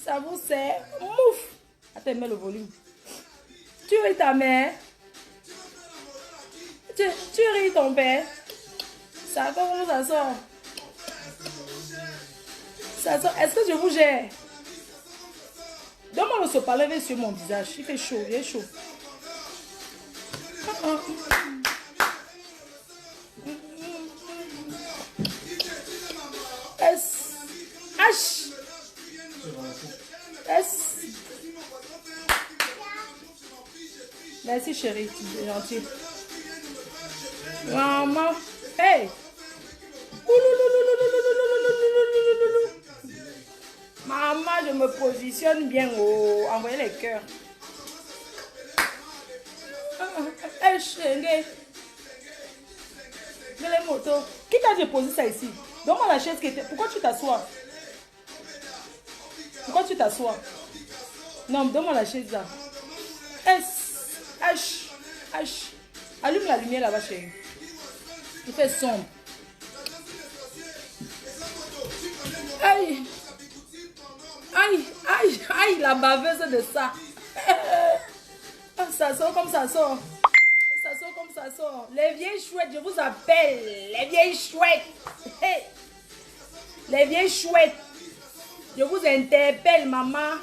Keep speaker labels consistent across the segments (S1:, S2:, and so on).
S1: Ça vous sert. Mouf. Attends, mets le volume. Tu ris ta mère. Tu ris ton père. Ça, comment ça sort? Ça sort. Est-ce que je vous gère? Donne-moi le sopalin sur mon visage. Il fait chaud, il est chaud. S. H. S. Merci chérie, tu es gentil. Maman. Hey. Maman, je me positionne bien. Oh, envoyez les cœurs. Hey, chérie. Les motos. Qui t'a déposé ça ici? Donne-moi la chaise qui était. Pourquoi tu t'assois? Pourquoi tu t'assois? Non, donne-moi la chaise là. S, H, H. Allume la lumière là-bas, chérie. Il fait sombre. Aïe. Aïe, aïe, aïe, la baveuse de ça. Ça sort comme ça sort. Ça sort comme ça sort. Les vieilles chouettes, je vous appelle. Les vieilles chouettes. Hey. Les vieilles chouettes. Je vous interpelle, maman.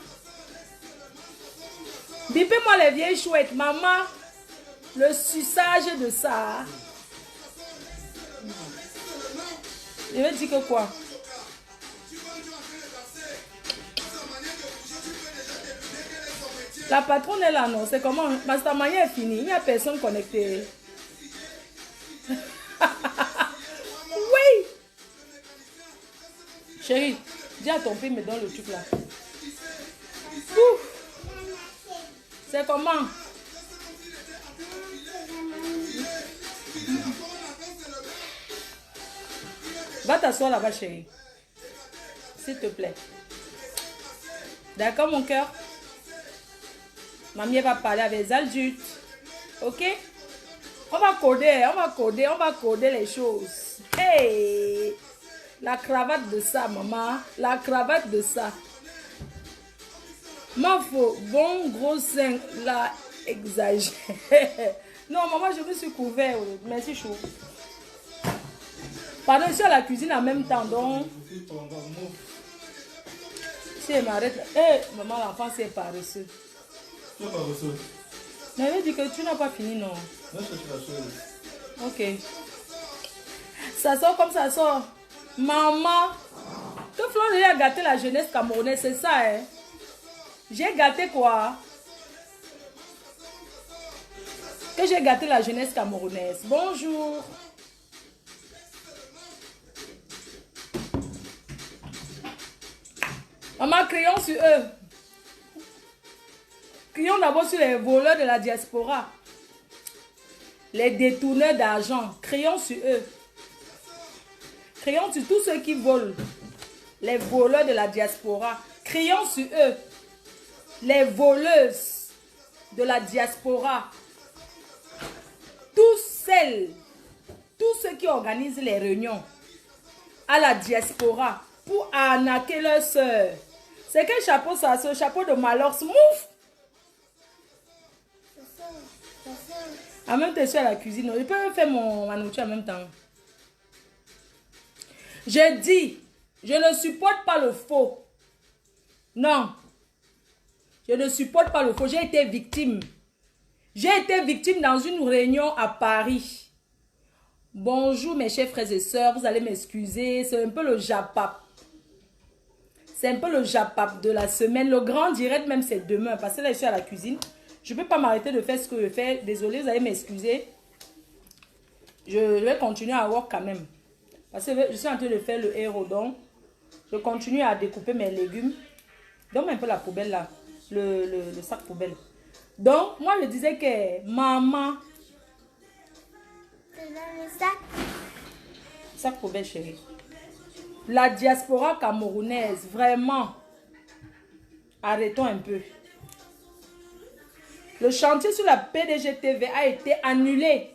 S1: Bipez-moi les vieilles chouettes, maman. Le suçage de ça. Je vais dire que quoi? La patronne est là, non? C'est comment? Mastermind est fini. Il n'y a personne connecté. Oui! Chérie, dis à ton père, me donne le truc là. C'est comment? Va t'asseoir là-bas, chérie. S'il te plaît. D'accord, mon cœur? Mamie va parler avec les adultes. Ok? On va coder les choses. Hey! La cravate de ça, maman. La cravate de ça. Ma faux, bon gros sein, la exagère. Non, maman, je me suis couvert. Merci, chou. Pardon, je suis à la cuisine en même temps, donc. Si elle m'arrête là. Hey, maman, l'enfant, c'est paresseux.
S2: Tu es paresseux.
S1: Mais elle dit que tu n'as pas fini, non?
S2: Non, je suis la chose.
S1: Ok. Ça sort comme ça sort. Maman, que Florent a gâté la jeunesse camerounaise, c'est ça, hein? J'ai gâté quoi? Que j'ai gâté la jeunesse camerounaise. Bonjour. Maman, crions sur eux. Crions d'abord sur les voleurs de la diaspora. Les détourneurs d'argent. Crions sur eux. Crions sur tous ceux qui volent. Les voleurs de la diaspora. Crions sur eux. Les voleuses de la diaspora. Tous ceux qui organisent les réunions à la diaspora pour arnaquer leurs soeurs. C'est quel chapeau ça? Ce chapeau de Malox. Mouf! En même temps, je suis à la cuisine. Je peux faire ma nourriture en même temps. Je dis, je ne supporte pas le faux. Non. Je ne supporte pas le faux. J'ai été victime. J'ai été victime dans une réunion à Paris. Bonjour mes chers frères et sœurs. Vous allez m'excuser. C'est un peu le japap. C'est un peu le japap de la semaine. Le grand direct même c'est demain. Parce que là je suis à la cuisine. Je ne peux pas m'arrêter de faire ce que je fais. Désolé, vous allez m'excuser. Je vais continuer à voir quand même. Parce que je suis en train de faire le héros. Donc, je continue à découper mes légumes. Donne-moi un peu la poubelle là. Le sac poubelle. Donc, moi je disais que maman.
S3: C'est dans le sac.
S1: Sac poubelle, chérie. La diaspora camerounaise, vraiment. Arrêtons un peu. Le chantier sur la PDG-TV a été annulé.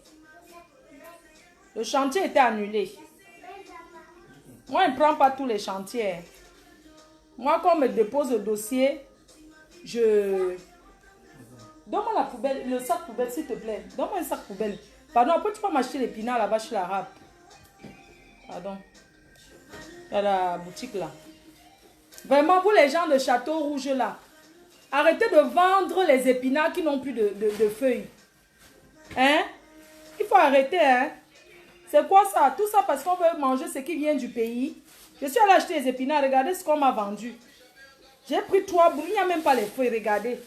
S1: Le chantier était annulé. Moi, je ne prends pas tous les chantiers. Moi, quand on me dépose le dossier, je... Donne-moi la poubelle, le sac poubelle, s'il te plaît. Donne-moi un sac poubelle. Pardon, après tu peux m'acheter l'épinard là-bas chez l'arabe. Pardon. Dans la boutique là. Vraiment, vous les gens de Château Rouge là, arrêtez de vendre les épinards qui n'ont plus de feuilles. Hein? Il faut arrêter, hein? C'est quoi ça? Tout ça parce qu'on veut manger ce qui vient du pays. Je suis allée acheter les épinards, regardez ce qu'on m'a vendu. J'ai pris 3 boules, il n'y a même pas les feuilles, regardez.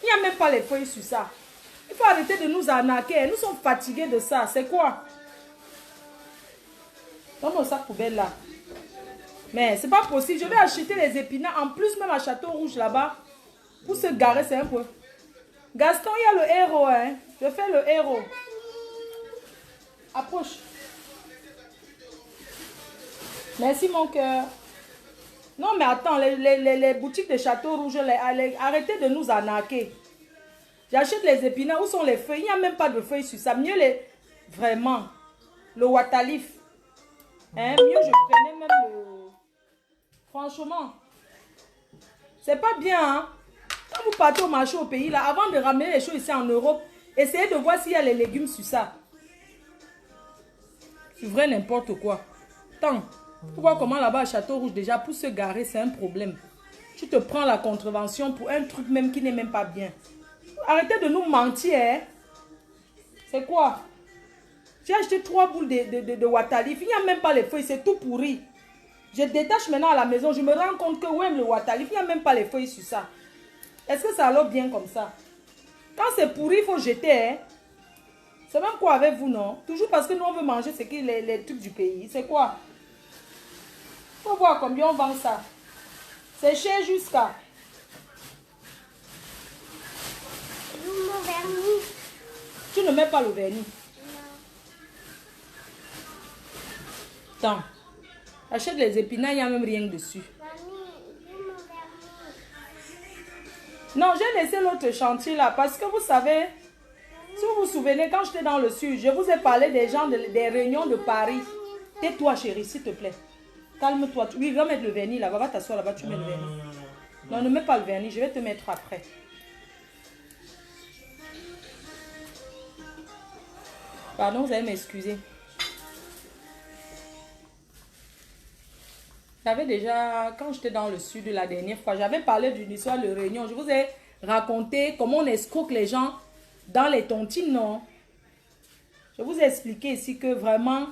S1: Il n'y a même pas les feuilles sur ça. Il faut arrêter de nous arnaquer. Nous sommes fatigués de ça. C'est quoi? Donne mon sac poubelle là. Mais c'est pas possible. Je vais acheter les épinards. En plus, même à Château Rouge là-bas. Pour se garer, c'est un peu. Gaston, il y a le héros. Hein? Je fais le héros. Approche. Merci mon cœur. Non mais attends, les boutiques de Château Rouge, arrêtez de nous arnaquer. J'achète les épinards. Où sont les feuilles? Il n'y a même pas de feuilles sur ça. Mieux les... Vraiment. Le Watalif. Hein? Mieux je prenais même le... Franchement. C'est pas bien. Hein? Quand vous partez au marché au pays, là, avant de ramener les choses ici en Europe, essayez de voir s'il y a les légumes sur ça. C'est vrai n'importe quoi. Tant. Pour voir comment là-bas à Château Rouge, déjà, pour se garer, c'est un problème. Tu te prends la contravention pour un truc même qui n'est même pas bien. Arrêtez de nous mentir. Hein? C'est quoi? J'ai acheté 3 boules de Watalif. Il n'y a même pas les feuilles, c'est tout pourri. Je détache maintenant à la maison. Je me rends compte que ouais, le Watalif, il n'y a même pas les feuilles sur ça. Est-ce que ça allait bien comme ça? Quand c'est pourri, il faut jeter. Hein? C'est même quoi avec vous, non? Toujours parce que nous, on veut manger ce qui les trucs du pays. C'est quoi? Il faut voir combien on vend ça. C'est cher jusqu'à...
S3: Mon vernis.
S1: Tu ne mets pas le vernis.
S3: Non.
S1: Attends. Achète les épinards, il n'y a même rien dessus.
S3: Mamie, dis mon vernis.
S1: Non, j'ai laissé l'autre chantier là parce que vous savez, si vous vous souvenez, quand j'étais dans le sud, je vous ai parlé des gens, des réunions de Paris. Tais-toi chérie, s'il te plaît. Calme-toi. Oui, va mettre le vernis là-bas. Va t'asseoir là-bas, tu mets le vernis. Non, ne mets pas le vernis, je vais te mettre après. Pardon, vous allez m'excuser. J'avais déjà, quand j'étais dans le sud la dernière fois, j'avais parlé d'une histoire de réunion. Je vous ai raconté comment on escroque les gens dans les tontines, non? Je vous ai expliqué ici que vraiment,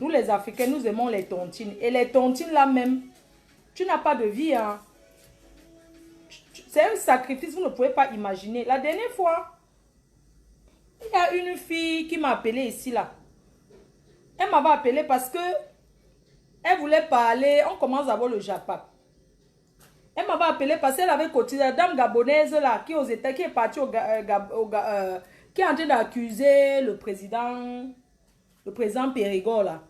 S1: nous les Africains, nous aimons les tontines. Et les tontines là même, tu n'as pas de vie, hein? C'est un sacrifice, vous ne pouvez pas imaginer. La dernière fois, il y a une fille qui m'a appelé ici là. Elle m'avait appelé parce que elle voulait parler, on commence à voir le Japon. Elle m'avait appelé parce qu'elle avait cotisé la dame gabonaise là, qui aux États, qui est partie qui est en train d'accuser le président Périgord là.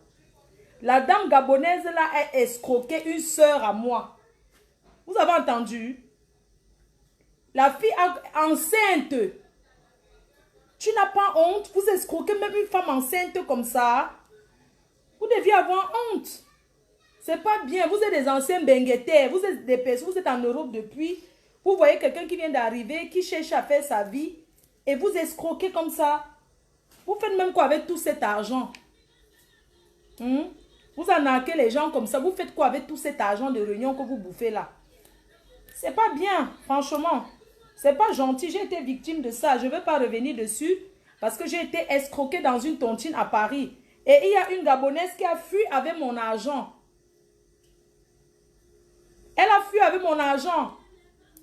S1: La dame gabonaise là a escroqué une soeur à moi. Vous avez entendu? La fille enceinte. Tu n'as pas honte? Vous escroquez même une femme enceinte comme ça? Vous deviez avoir honte. C'est pas bien. Vous êtes des anciens benguetés. Vous êtes des personnes. Vous êtes en Europe depuis. Vous voyez quelqu'un qui vient d'arriver, qui cherche à faire sa vie. Et vous escroquez comme ça. Vous faites même quoi avec tout cet argent? Vous arnaquez les gens comme ça. Vous faites quoi avec tout cet argent de réunion que vous bouffez là? C'est pas bien, franchement. C'est pas gentil. J'ai été victime de ça. Je ne vais pas revenir dessus. Parce que j'ai été escroquée dans une tontine à Paris. Et il y a une Gabonaise qui a fui avec mon argent. Elle a fui avec mon argent.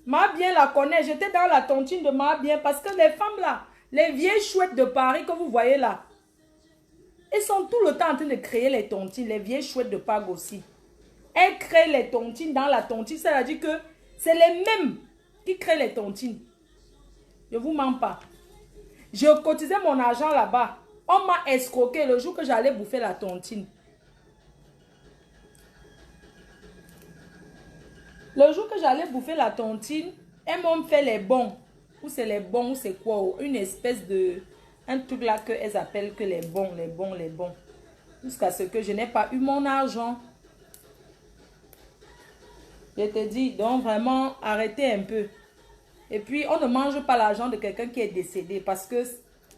S1: Ma bien la connaît. J'étais dans la tontine de ma bien. Parce que les femmes là, les vieilles chouettes de Paris que vous voyez là, elles sont tout le temps en train de créer les tontines. Les vieilles chouettes de Pague aussi. Elles créent les tontines dans la tontine. C'est-à-dire que c'est les mêmes qui créent les tontines. Je ne vous mens pas. Je cotisais mon argent là-bas. On m'a escroqué le jour que j'allais bouffer la tontine. Le jour que j'allais bouffer la tontine, elles m'ont fait les bons. Ou c'est les bons, ou c'est quoi? Une espèce de... Un truc là qu'elles appellent que les bons. Jusqu'à ce que je n'ai pas eu mon argent. Je te dis, donc vraiment, arrêtez un peu. Et puis, on ne mange pas l'argent de quelqu'un qui est décédé parce que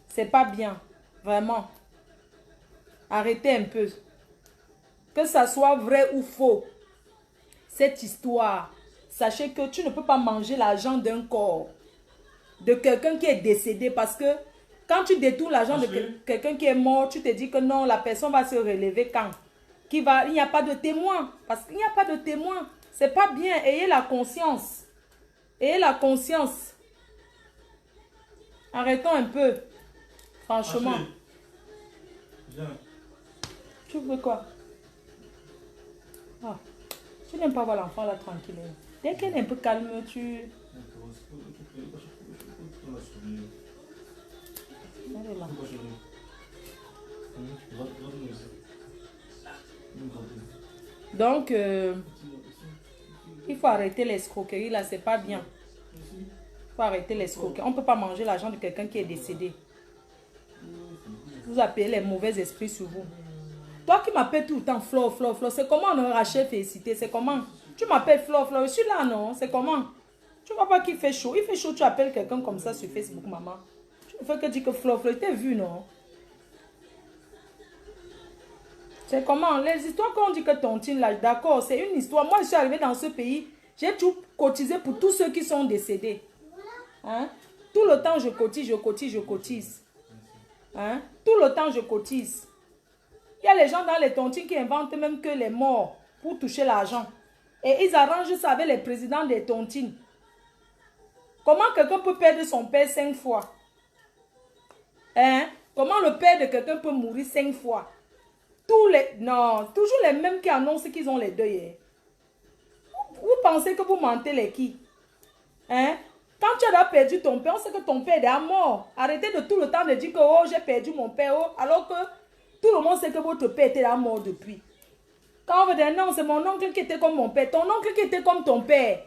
S1: c'est pas bien. Vraiment. Arrêtez un peu. Que ça soit vrai ou faux, cette histoire, sachez que tu ne peux pas manger l'argent d'un corps, de quelqu'un qui est décédé parce que quand tu détournes l'argent de quelqu'un qui est mort, tu te dis que non, la personne va se relever quand? Il n'y a pas de témoin. Parce qu'il n'y a pas de témoin. C'est pas bien. Ayez la conscience. Ayez la conscience. Arrêtons un peu. Franchement.
S2: Ashley, viens.
S1: Tu veux quoi? Ah, tu n'aimes pas voir l'enfant là tranquille. Dès qu'elle est un peu calme, tu... Elle est là. Donc, il faut arrêter l'escroquerie là, c'est pas bien. Il faut arrêter l'escroquerie. On ne peut pas manger l'argent de quelqu'un qui est décédé. Vous appelez les mauvais esprits sur vous. Toi qui m'appelles tout le temps Flo, Flo, Flo, c'est comment on Rachel félicité? C'est comment? Tu m'appelles Flo, Flo, je suis là, non? C'est comment? Tu vois pas qu'il fait chaud? Il fait chaud, tu appelles quelqu'un comme ça sur Facebook, maman. Tu ne fais que dire que Flo, Flo, t'es vu, non? C'est comment? Les histoires qu'on dit que tontine là, d'accord, c'est une histoire. Moi, je suis arrivée dans ce pays, j'ai tout cotisé pour tous ceux qui sont décédés. Hein? Tout le temps, je cotise, je cotise, je cotise. Hein? Tout le temps, je cotise. Il y a les gens dans les tontines qui inventent même que les morts pour toucher l'argent. Et ils arrangent ça avec les présidents des tontines. Comment quelqu'un peut perdre son père 5 fois? Hein? Comment le père de quelqu'un peut mourir 5 fois? Non, toujours les mêmes qui annoncent qu'ils ont les deuils. Vous pensez que vous mentez les qui? Hein? Quand tu as perdu ton père, on sait que ton père est mort. Arrêtez de tout le temps de dire que oh, j'ai perdu mon père, oh, alors que tout le monde sait que votre père était mort depuis. Quand on veut dire non, c'est mon oncle qui était comme mon père. Ton oncle qui était comme ton père.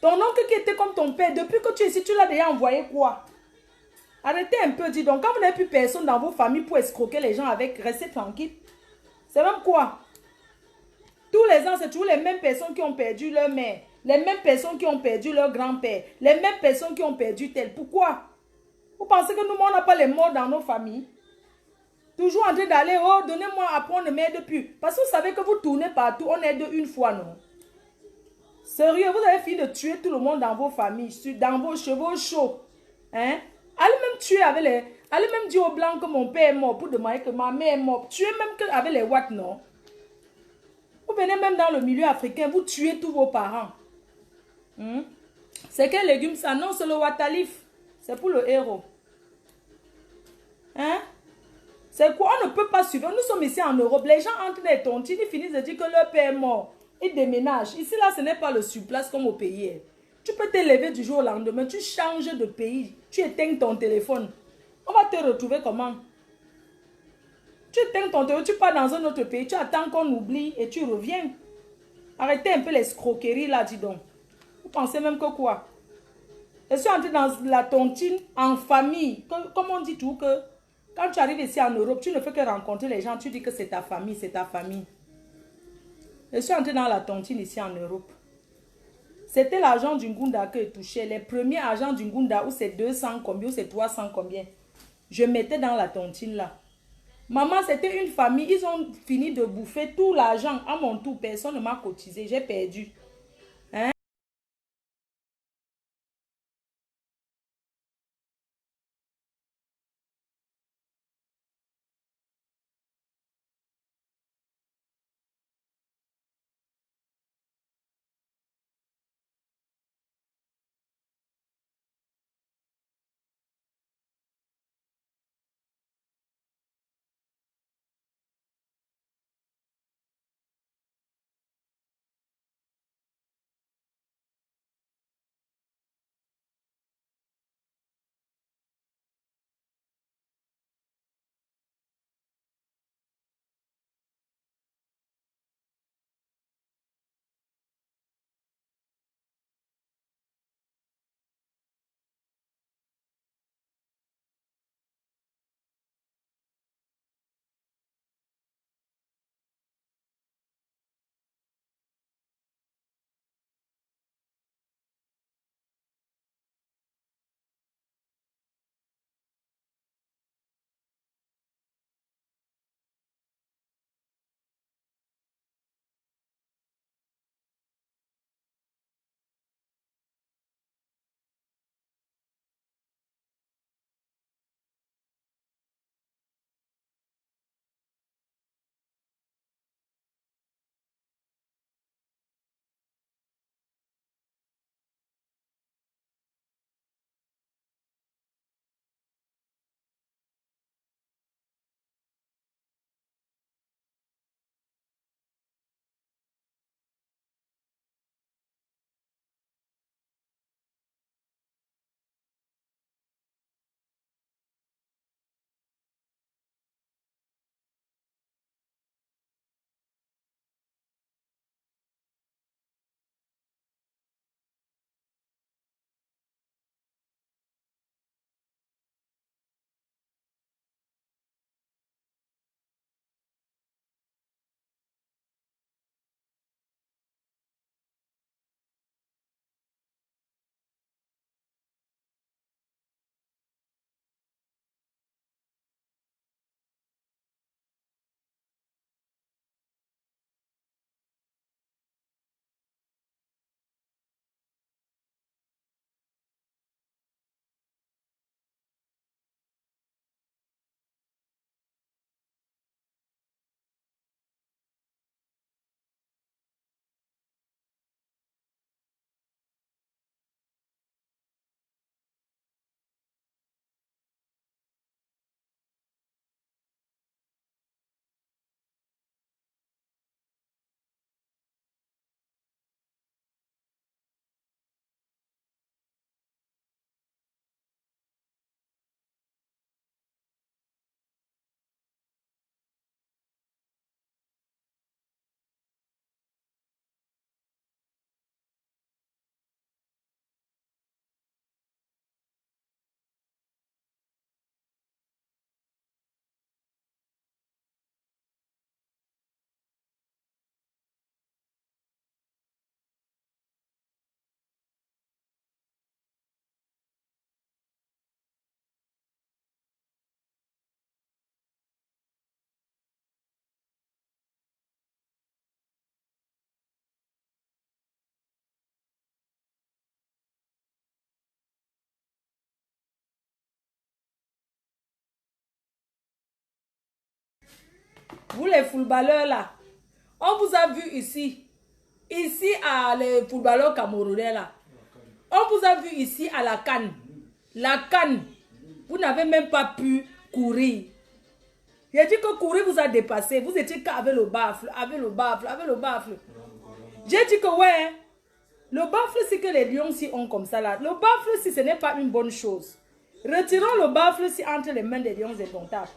S1: Ton oncle qui était comme ton père, depuis que tu es ici, tu l'as déjà envoyé quoi? Arrêtez un peu, dis donc. Quand vous n'avez plus personne dans vos familles pour escroquer les gens avec, restez tranquille. C'est même quoi? Tous les ans, c'est toujours les mêmes personnes qui ont perdu leur mère. Les mêmes personnes qui ont perdu leur grand-père. Les mêmes personnes qui ont perdu tel. Pourquoi? Vous pensez que nous, on n'a pas les morts dans nos familles? Toujours en train d'aller, oh, donnez-moi, après on ne m'aide plus. Parce que vous savez que vous tournez partout, on aide une fois, non? Sérieux, vous avez fini de tuer tout le monde dans vos familles, dans vos chevaux chauds. Hein? Allez même tuer avec les... Allez même dire aux blancs que mon père est mort pour demander que ma mère est morte. Tuez même avec les watts, non? Vous venez même dans le milieu africain, vous tuez tous vos parents. C'est quel légume ça? Non, c'est le watalif. C'est pour le héros. Hein? C'est quoi? On ne peut pas suivre. Nous sommes ici en Europe. Les gens entrent dans les tontines, ils finissent de dire que leur père est mort. Ils déménagent. Ici, là, ce n'est pas le surplace comme au pays. Tu peux te lever du jour au lendemain. Tu changes de pays. Tu éteins ton téléphone. On va te retrouver comment? Tu éteins ton téléphone, tu pars dans un autre pays. Tu attends qu'on oublie et tu reviens. Arrêtez un peu les escroqueries là, dis donc. Vous pensez même que quoi? Je suis entrée dans la tontine en famille. Comme on dit tout que quand tu arrives ici en Europe, tu ne fais que rencontrer les gens. Tu dis que c'est ta famille, c'est ta famille. Je suis entrée dans la tontine ici en Europe. C'était l'argent du Ngunda que je touchais. Les premiers argents du Ngunda où c'est 200 combien, où c'est 300 combien. Je mettais dans la tontine là. Maman, c'était une famille. Ils ont fini de bouffer tout l'argent. À mon tour, personne ne m'a cotisé. J'ai perdu. Hein? Vous les footballeurs là. On vous a vu ici. Ici à les footballeurs camerounais là. On vous a vu ici à la CAN. La CAN. Vous n'avez même pas pu courir. J'ai dit que courir vous a dépassé. Vous étiez qu'avec le baffle, avec le baffle, avec le baffle. J'ai dit que ouais. Le baffle, c'est que les lions si ont comme ça là. Le baffle, si ce n'est pas une bonne chose. Retirons le baffle si entre les mains des lions indomptables.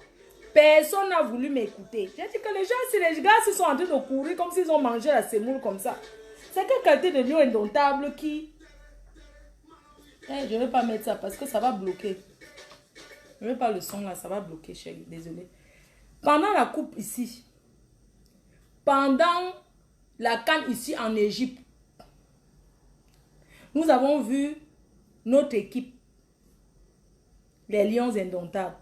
S1: Personne n'a voulu m'écouter. J'ai dit que les gens, si les gars se sont en train de courir comme s'ils ont mangé la semoule comme ça. C'est que qualité de lion indomptable qui... je ne vais pas mettre ça parce que ça va bloquer. Je ne veux pas le son là, ça va bloquer, chérie. Désolé. Pendant la coupe ici, pendant la CAN ici en Égypte, nous avons vu notre équipe, les lions indomptables.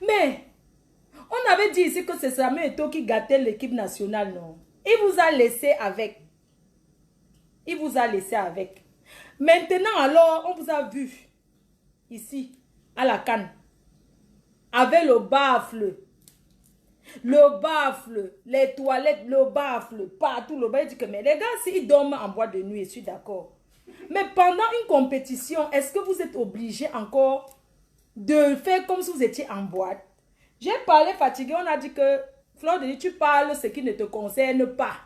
S1: Mais, on avait dit ici que c'est Samuel Eto'o qui gâtait l'équipe nationale, non? Il vous a laissé avec. Il vous a laissé avec. Maintenant, alors, on vous a vu ici, à la CAN, avec le baffle. Le baffle, les toilettes, le baffle, partout le baffle. Il dit que mais les gars, s'ils dorment en boîte de nuit, je suis d'accord. Mais pendant une compétition, est-ce que vous êtes obligé encore de faire comme si vous étiez en boîte? J'ai parlé fatigué, on a dit que Fleur de Lys, tu parles ce qui ne te concerne pas.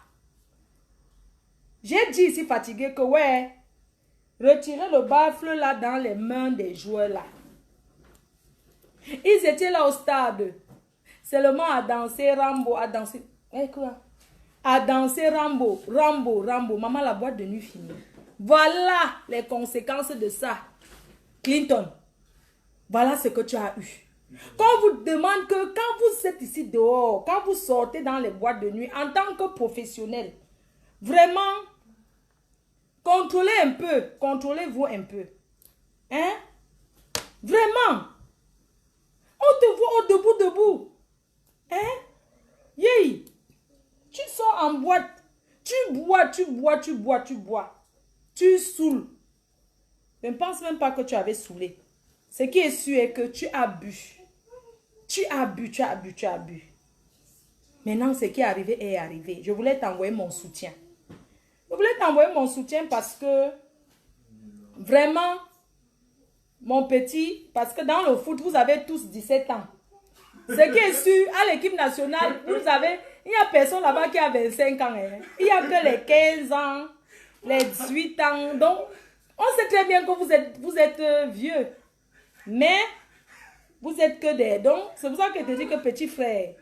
S1: J'ai dit ici fatigué que ouais, retirez le baffle là dans les mains des joueurs là. Ils étaient là au stade. Seulement à danser Rambo, à danser. Quoi? À danser Rambo, Rambo, Rambo. Maman, la boîte de nuit finie. Voilà les conséquences de ça. Clinton, voilà ce que tu as eu. Quand on vous demande que quand vous êtes ici dehors, quand vous sortez dans les boîtes de nuit en tant que professionnel, vraiment, contrôlez un peu, contrôlez-vous un peu. Hein? Vraiment. On te voit au debout. Hein? Yey. Tu sors en boîte. Tu bois. Tu saoules. Je ne pense même pas que tu avais saoulé. Ce qui est sûr est que tu as bu. Tu as bu. Maintenant, ce qui est arrivé. Je voulais t'envoyer mon soutien. Parce que vraiment, mon petit, parce que dans le foot, vous avez tous 17 ans. Ce qui est sûr, à l'équipe nationale, vous avez, il n'y a personne là-bas qui a 25 ans. Hein. Il n'y a que les 15 ans, les 18 ans. Donc, on sait très bien que vous êtes vieux. Mais, vous êtes que des... Donc, c'est pour ça que je te dis que petit frère,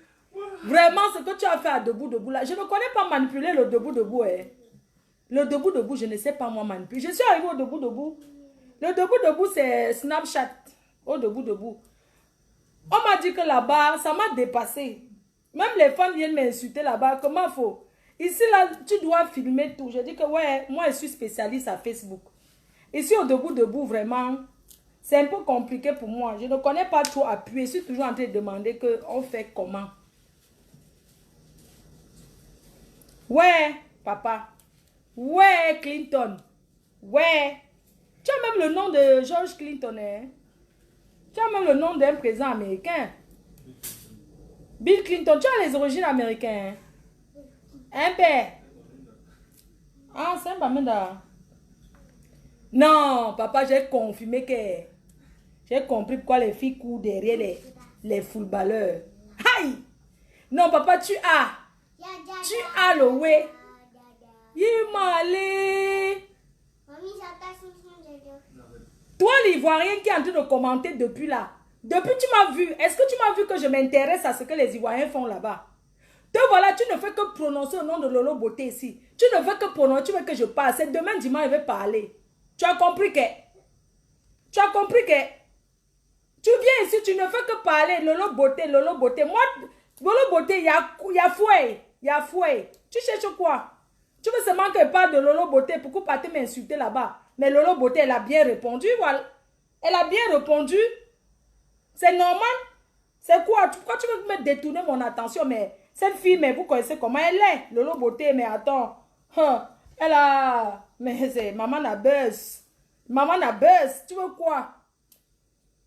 S1: vraiment, ce que tu as fait à debout là, je ne connais pas manipuler le debout. Hein. Le debout, je ne sais pas moi manipuler. Je suis arrivée au debout. Le debout, c'est Snapchat. Au debout. On m'a dit que là-bas, ça m'a dépassé. Même les fans viennent m'insulter là-bas. Comment faut? Ici, là, tu dois filmer tout. Je dis que ouais, moi, je suis spécialiste à Facebook. Ici, au debout, vraiment, c'est un peu compliqué pour moi. Je ne connais pas trop appuyer. Je suis toujours en train de demander qu'on fait comment. Ouais, papa. Ouais, Clinton. Ouais. Tu as même le nom de George Clinton, hein? Tu as même le nom d'un président américain. Bill Clinton, tu as les origines américaines. Hein, père? Ah, c'est un Bamenda. Non, papa, j'ai confirmé que... J'ai compris pourquoi les filles courent derrière les footballeurs. Aïe! Non, papa, tu as le way. Il m'a allé. Toi, l'Ivoirien qui est en train de commenter depuis là. Depuis tu m'as vu. Est-ce que tu m'as vu que je m'intéresse à ce que les Ivoiriens font là-bas? Te voilà, tu ne fais que prononcer le nom de Lolo Beauté ici. Tu ne veux que prononcer, tu veux que je parle. C'est demain dimanche, je vais parler. Tu as compris que... Tu viens ici, tu ne fais que parler. Lolo Beauté. Moi, Lolo Beauté, il y a fouet. Tu cherches quoi? Tu veux seulement que je parle de Lolo Beauté. Pourquoi pas te m'insulter là-bas? Mais Lolo Beauté, elle a bien répondu, voilà. Elle a bien répondu. C'est normal. C'est quoi? Pourquoi tu veux me détourner mon attention? Mais cette fille, mais vous connaissez comment elle est? Lolo Beauté, mais attends. Elle a... Mais c'est... Maman n'a buzz. Tu veux quoi?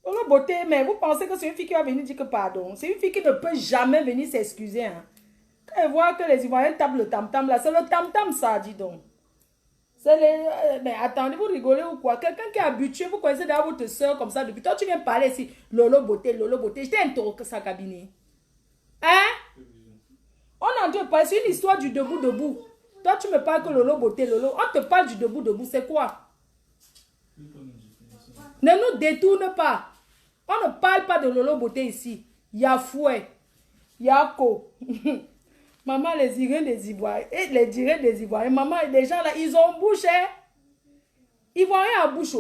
S1: Lolo Beauté, mais vous pensez que c'est une fille qui va venir dire que pardon. C'est une fille qui ne peut jamais venir s'excuser. Hein. Quand elle voit que les Ivoiriens tapent le tam-tam là, c'est le tam-tam ça, dis donc. C'est les... mais attendez, vous rigolez ou quoi? Quelqu'un qui est habitué, vous connaissez d'ailleurs votre soeur comme ça depuis. Toi, tu viens parler ici. Lolo Beauté, Lolo Beauté. Je t'ai interrogé sa cabinet. Hein? On est en train de parler, c'est une histoire du debout. Toi, tu me parles que Lolo Beauté, Lolo. On te parle du debout. C'est quoi? Ne nous détourne pas. On ne parle pas de Lolo Beauté ici. Il y a Fouet. Il y a Co. Maman, les Iriens des Ivoiriens. Et les Iriens des Ivoiriens. Maman, les gens là, ils ont bouché. Ivoiriens à bouche.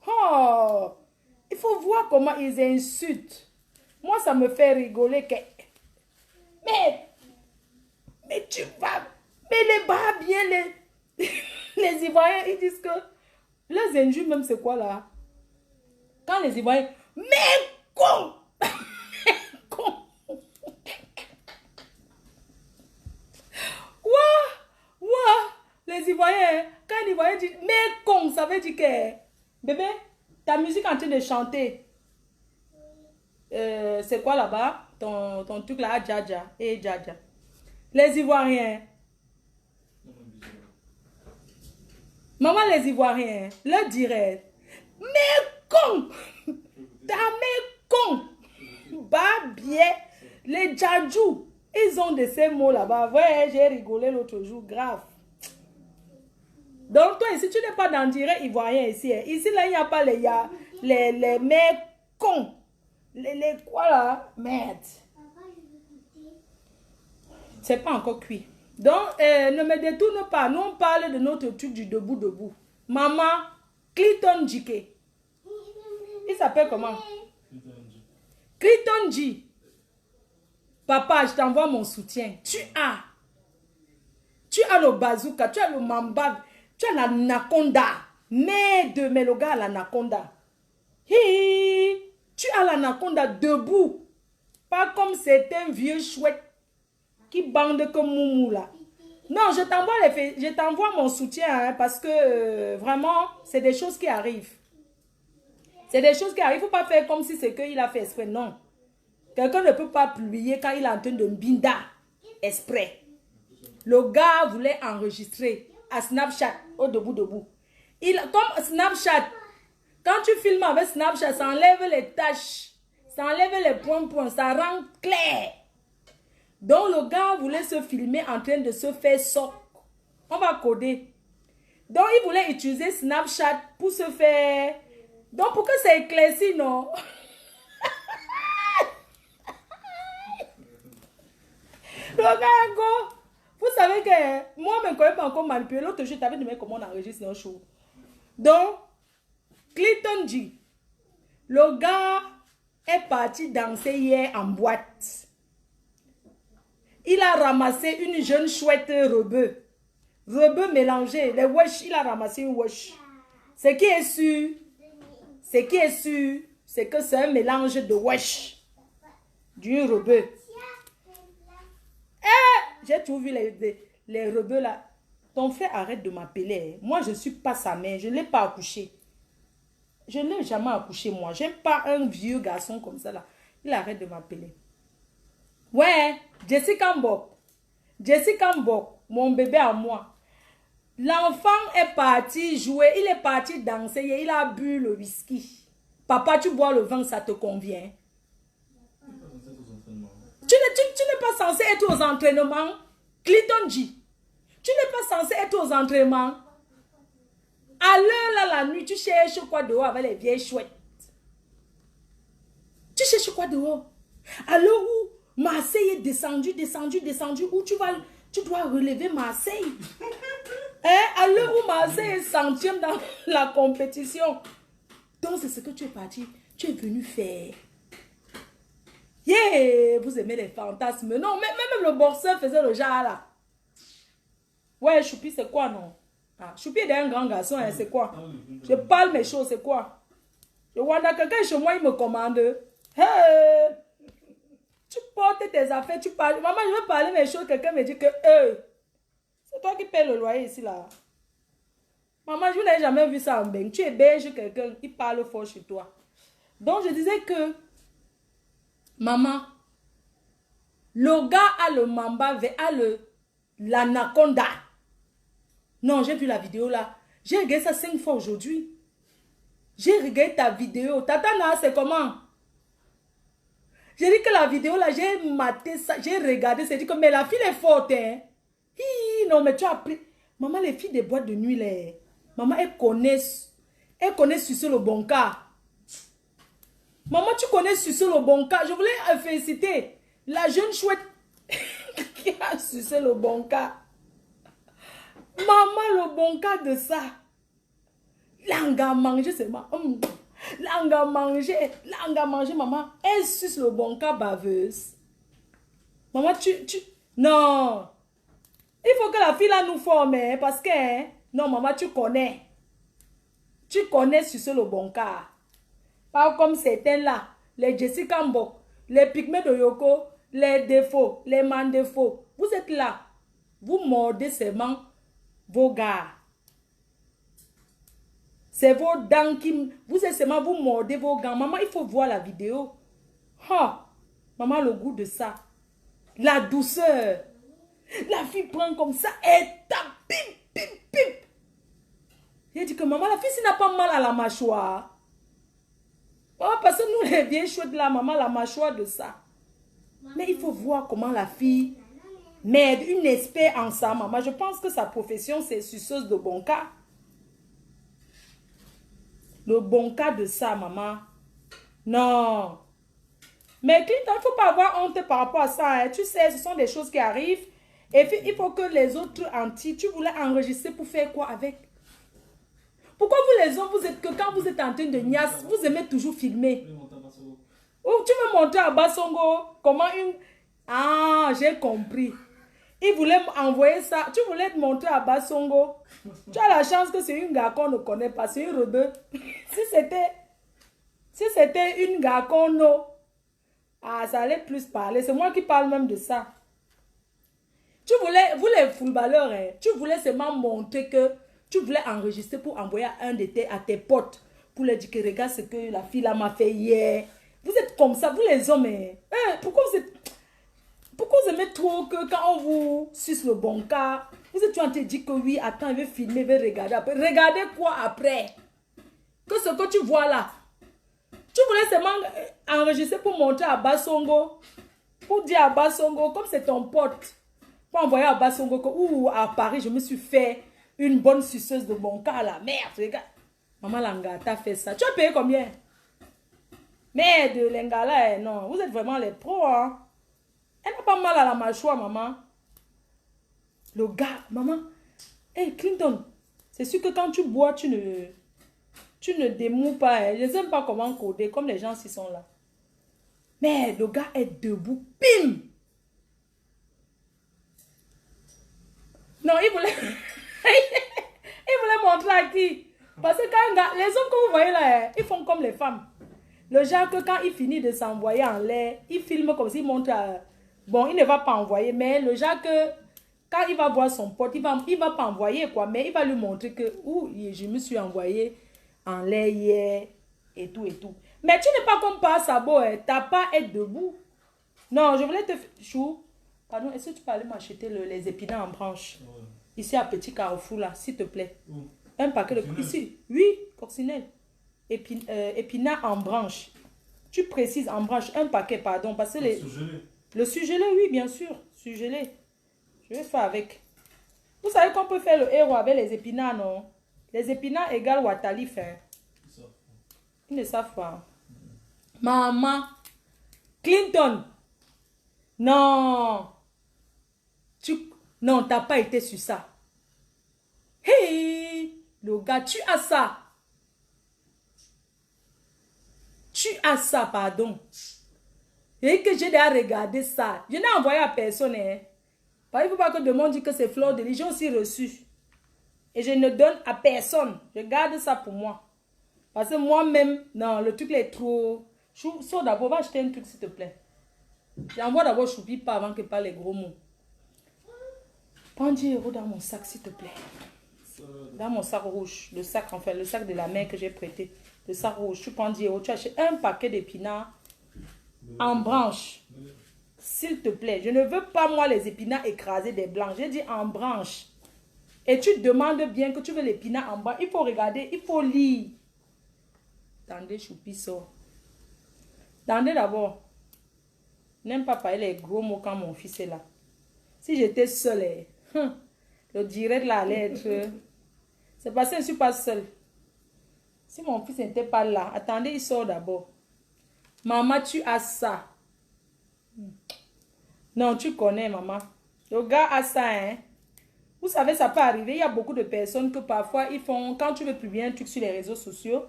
S1: Oh. Il faut voir comment ils insultent. Moi, ça me fait rigoler. Que... Mais tu vas... Mais les bras bien, les Ivoiriens, ils disent que... Les injures même, c'est quoi là? Quand les Ivoiriens... Mais con! Mais con! Ouah! Les Ivoiriens, quand les Ivoiriens disent mais con, ça veut dire que... Bébé, ta musique est en train de chanter. C'est quoi là-bas? Ton truc là, Dja. Et Dja. Les Ivoiriens. Maman, les Ivoiriens, leur dirait mais con! Ta mais con! Bah bien! Les Djadjou, ils ont de ces mots là-bas. Ouais, j'ai rigolé l'autre jour, grave. Donc toi ici, tu n'es pas dans le direct ivoirien ici. Hein. Ici, là, il n'y a pas les mecs cons. Les quoi là? Merde. C'est pas encore cuit. Donc, ne me détourne pas. Nous, on parle de notre truc du debout. Maman, Clinton Jike. Il s'appelle comment? Clinton J. Papa, je t'envoie mon soutien. Tu as le bazooka, tu as le mamba, tu as l'anaconda. Mais le gars, l'anaconda. Tu as l'anaconda debout. Pas comme certains vieux chouettes qui bandent comme Moumou là. Non, je t'envoie mon soutien hein, parce que vraiment, c'est des choses qui arrivent. C'est des choses qui arrivent. Il ne faut pas faire comme si c'est qu'il a fait exprès. Non. Quelqu'un ne peut pas plier quand il est en train de binda exprès. Le gars voulait enregistrer à Snapchat au debout. Comme Snapchat, quand tu filmes avec Snapchat, ça enlève les taches, ça enlève les points, ça rend clair. Donc le gars voulait se filmer en train de se faire soc. On va coder. Donc il voulait utiliser Snapchat pour se faire... Donc pour que ça éclaircisse, non? Le gars, go. Vous savez que moi, je ne connais pas encore manipuler. L'autre jour, je t'avais demandé comment on enregistre nos shows. Donc, Clinton J. Le gars est parti danser hier en boîte. Il a ramassé une jeune chouette rebeu. Rebeu mélangé. Les wesh, il a ramassé une wesh. Ce qui est sûr, c'est que c'est un mélange de wesh. Du rebeu. J'ai toujours vu les rebeux là. Ton frère arrête de m'appeler. Moi, je ne suis pas sa mère. Je ne l'ai pas accouché. Je ne l'ai jamais accouché, moi. Je n'aime pas un vieux garçon comme ça là. Il arrête de m'appeler. Ouais, Jessica Mbok, mon bébé à moi. L'enfant est parti jouer. Il est parti danser. Il a bu le whisky. Papa, tu bois le vin, ça te convient? Tu n'es pas censé être aux entraînements. Clinton J. Tu n'es pas censé être aux entraînements. À l'heure là, la nuit, tu cherches quoi dehors avec les vieilles chouettes? Tu cherches quoi dehors? À l'heure où Marseille est descendu, où tu dois relever Marseille. À l'heure où Marseille est centième dans la compétition. Donc c'est ce que tu es parti. Tu es venu faire. Yeah, vous aimez les fantasmes. Non, même le boxeur faisait le genre là. Ouais, Choupi, c'est quoi, non? Ah, Choupi est un grand garçon, hein, c'est quoi? Je parle mes choses, c'est quoi? Je vois quelqu'un chez moi, il me commande. Hey, tu portes tes affaires, tu parles. Maman, je veux parler mes choses, quelqu'un me dit que c'est toi qui payes le loyer ici, là. Maman, je n'ai jamais vu ça en Beng. Tu es belge, quelqu'un, il parle fort chez toi. Donc, je disais que, maman, le gars a le mamba, a l'anaconda. Non, j'ai vu la vidéo là. J'ai regardé ça 5 fois aujourd'hui. J'ai regardé ta vidéo. Tatana, c'est comment? J'ai dit que la vidéo là, j'ai maté ça, j'ai regardé, c'est dit que, mais la fille est forte, hein. Hi, non, mais tu as appris. Maman, les filles des boîtes de nuit, là, maman, elles connaissent Sucé le bon cas. Maman, tu connais Sucé le bon cas. Je voulais féliciter la jeune chouette qui a sucé le bon cas. Maman, le bon cas de ça. L'anga manger, c'est ma. L'anga manger, maman. Elle suce le bon cas baveuse. Maman, non. Il faut que la fille là nous forme, hein, parce que, hein, non, maman, tu connais. Tu connais sucer le bon cas. Pas comme certains là, les Jessica Mbok, les pygmées de Yoko, les défauts, les mandéfauts. Vous êtes là. Vous mordez seulement vos gars. C'est vos dents qui... Vous êtes seulement, vous mordez vos gants. Maman, il faut voir la vidéo. Oh, maman, le goût de ça. La douceur. La fille prend comme ça et tape, pim, pim, pim. J'ai dit que maman, la fille, s'il n'a pas mal à la mâchoire. Oh, parce que nous, les vieilles chaudes là, maman, la mâchoire de ça. Mais il faut voir comment la fille m'aide, une expert en ça, maman. Je pense que sa profession, c'est suceuse de bon cas. Le bon cas de ça, maman. Non. Mais Clinton, il ne faut pas avoir honte par rapport à ça. Hein. Tu sais, ce sont des choses qui arrivent. Et puis, il faut que les autres anti, tu voulais enregistrer pour faire quoi avec? Pourquoi vous les hommes, vous êtes que quand vous êtes en train de niasse, vous aimez toujours filmer? Ou tu veux montrer à Bassongo comment une... Ah, j'ai compris. Il voulait envoyer ça. Tu voulais te montrer à Bassongo. Tu as la chance que c'est une gars qu'on ne connaît pas. C'est une rebeu. Si c'était une gars qu'on a... Ah, ça allait plus parler. C'est moi qui parle même de ça. Tu voulais, vous les footballeurs, hein, tu voulais seulement montrer que tu voulais enregistrer pour envoyer à tes potes. Pour leur dire que regarde ce que la fille là m'a fait hier. Vous êtes comme ça, vous les hommes. Hein. Pourquoi vous aimez trop que quand on vous suce le bon cas, vous êtes en train de dire que oui, attends, il veut filmer, il veut regarder après. Regardez quoi après? Que ce que tu vois là. Tu voulais seulement enregistrer pour montrer à Bassongo. Pour dire à Bassongo, comme c'est ton pote. Pour envoyer à Bassongo que, ouh, à Paris, je me suis fait une bonne suceuse de bon cas là. Merde, regarde. Maman Langa, t'as fait ça. Tu as payé combien? Merde, Lengala, non. Vous êtes vraiment les pros, hein. Elle n'a pas mal à la mâchoire, maman. Le gars, maman. Hey, Clinton, c'est sûr que quand tu bois, tu ne démoues pas. Hein. Je n'aime pas comment coder, comme les gens qui sont là. Mais le gars est debout. Bim! Non, il voulait... il voulait montrer à qui? Parce que quand les hommes que vous voyez là, ils font comme les femmes. Le genre que quand il finit de s'envoyer en l'air, il filme comme s'il montre à... Bon, il ne va pas envoyer, mais le genre que quand il va voir son pote, il va pas envoyer quoi, mais il va lui montrer que je me suis envoyé en l'air hier et tout et tout. Mais tu n'es pas comme pas Sabo, hein. T'as pas être debout. Non, je voulais te... Chou, pardon, est-ce que tu peux aller m'acheter les épinards en branche? Ouais. Ici à Petit Carrefour là, s'il te plaît. Un paquet de... Ici, oui, coccinelle. Épinards en branche. Tu précises en branche, un paquet, pardon, parce que le surgelé, oui, bien sûr, surgelé. Je vais faire avec. Vous savez qu'on peut faire le héros avec les épinards, non? Les épinards égale Watalif, hein. Ils ne savent pas. Maman. Clinton. Non. Non, t'as pas été sur ça. Hey, le gars, tu as ça. Tu as ça, pardon. Et que j'ai déjà regardé ça. Je n'ai envoyé à personne. Hein. Il ne faut pas que tout le monde dise que c'est fleur de lit. J'ai aussi reçu. Et je ne donne à personne. Je garde ça pour moi. Parce que moi-même, non, le truc là est trop... Sors d'abord, va acheter un truc s'il te plaît. J'envoie d'abord Choupi pas avant que par les gros mots. Prends 10 € dans mon sac s'il te plaît. Dans mon sac rouge. Le sac, enfin, le sac de la mère que j'ai prêté. de ça rouge. Tu prends 10 euros, tu achètes un paquet d'épinards en branche. S'il te plaît, je ne veux pas moi les épinards écrasés des blancs. J'ai dit en branche. Et tu demandes bien que tu veux l'épinard en bas. Il faut regarder, il faut lire. Attendez, choupi sort. Attendez d'abord. N'aime pas parler les gros mots quand mon fils est là. Si j'étais seule, le direct là allait être... C'est parce que je ne suis pas seule. Si mon fils n'était pas là, attendez, il sort d'abord. Maman, tu as ça. Non, tu connais, maman. Le gars a ça, hein. Vous savez, ça peut arriver. Il y a beaucoup de personnes que parfois, ils font... Quand tu veux publier un truc sur les réseaux sociaux,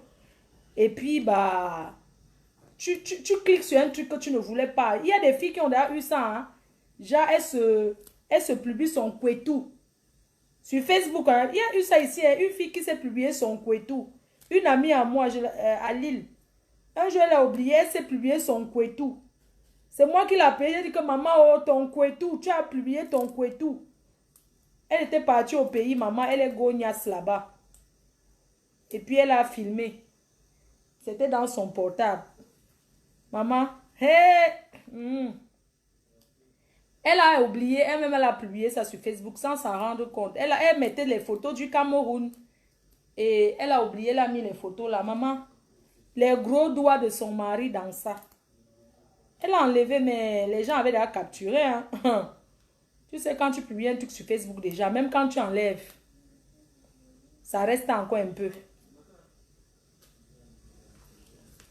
S1: et puis, bah... Tu cliques sur un truc que tu ne voulais pas. Il y a des filles qui ont déjà eu ça, hein. Genre, elles se publient son couetou. Sur Facebook, hein. Il y a eu ça ici, hein. Une fille qui s'est publiée son couetou. Une amie à moi, à Lille. Un jour, elle a oublié, elle s'est publiée son couetou. C'est moi qui l'ai appelé. J'ai dit que maman, oh, ton couetou, tu as publié ton couetou. Elle était partie au pays, maman, elle est gognasse là-bas. Et puis, elle a filmé. C'était dans son portable. Maman, hey! Elle a oublié, elle-même, elle a publié ça sur Facebook sans s'en rendre compte. Elle mettait les photos du Cameroun. Et elle a oublié, elle a mis les photos là. Maman, les gros doigts de son mari dans ça. Elle a enlevé, mais les gens avaient déjà capturé. Hein. Tu sais, quand tu publies un truc sur Facebook déjà, même quand tu enlèves, ça reste encore un peu.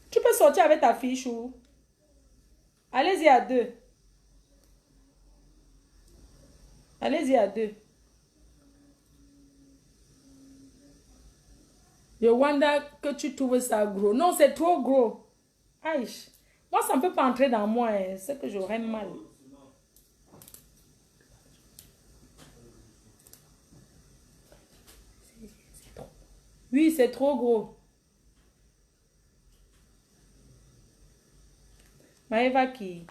S1: Tu peux sortir avec ta fille, chou. Allez-y à deux. Allez-y à deux. Je wonder que tu trouves ça gros. Non, c'est trop gros. Aïe. Moi, ça ne peut pas entrer dans moi. Hein. C'est que j'aurais mal. Oui, c'est trop gros. Maëva qui...